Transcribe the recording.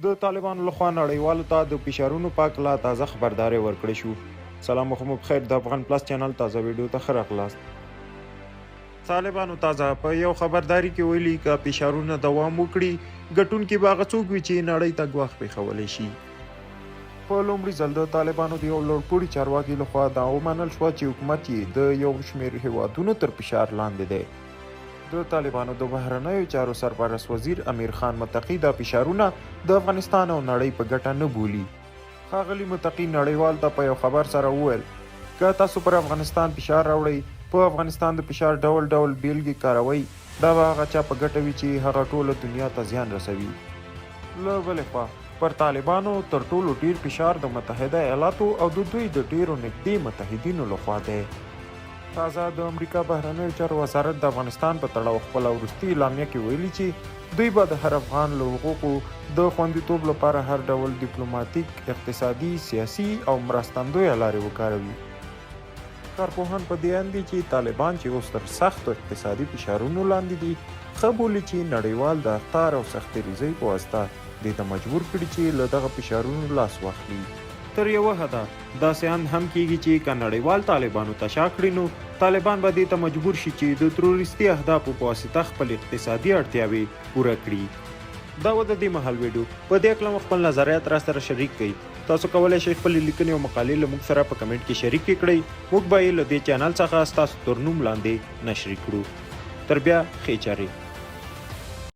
د طالبانو لخوا نړیوالو ته د فشارونو په هکله تازه خبرداری ورکړی شو. سلام مو بخیر، د افغان پلس چینل تازه ویډیو ته ښه راغلاست. طالبانو تازه په یو خبرداري کې ویلي که فشارونه دوام وکړي ګټونکي به هغه څوک وي چې نړۍ ته ګواښ پېښولی شي. په لومړي ځل د طالبانو د یو لوړپوړي چارواکي لخوا دا ومنل شوه چې حکومت یې د یو شمېر هیوادونو تر فشار لاندې دی. د طالبانو د بهرنیو چارو سرپرست وزیر امیر خان متقي دا فشارونه د افغانستان او نړۍ په ګټه نه بولي. ښاغلي متقي نړیوال ته په یو خبر سره وویل که تاسو پر افغانستان فشار راوړئ، په افغانستان د فشار ډول ډول بیلګې کاروئ، دا به هغه چا په ګټه وي چې هغه ټوله دنیا ته زیان رسوي. له بلې خوا پر طالبانو تر ټولو ډیر فشار د متحده ایالاتو او د دوی د ډیرو نږدې متحدینو لخوا دی. تازه د امریکا بهرنیو چارو وزارت د افغانستان په تړاو خپله وروستي اعلامیه کې ویلي چې دوی به د هر افغان له حقوقو د خوندیتوب لپاره هر ډول ډیپلوماتیک، اقتصادي، سیاسي او مرستندویه لارې وکاروي. کارپوهان په دې اند دي چې طالبان چې اوس تر سختو اقتصادي فشارونو لاندې دي، ښه بولي چې نړیوال د اخطار او سختریزۍ په واسطه دې ته مجبور کړي چې له دغه فشارونو لاس واخلي. تر یوه حده داسې اند هم کیږي چې که نړیوال طالبانو ته شا کړي نو طالبان به دې ته مجبور شي چې د تروریستي اهدافو په واسطه خپل اقتصادي اړتیاوې پوره کړي. دا و د دې مهال ویډیو. په دې اړه خپل نظریات را سره شریک کړئ. تاسو کولی شئ خپلې لیکنې او مقالې له موږ سره په کمنټ کې شریک کړئ. موږ به یې له دې چینل څخه ستاسو تر نوم لاندې نشر کړو. تر بیا ښې چارې.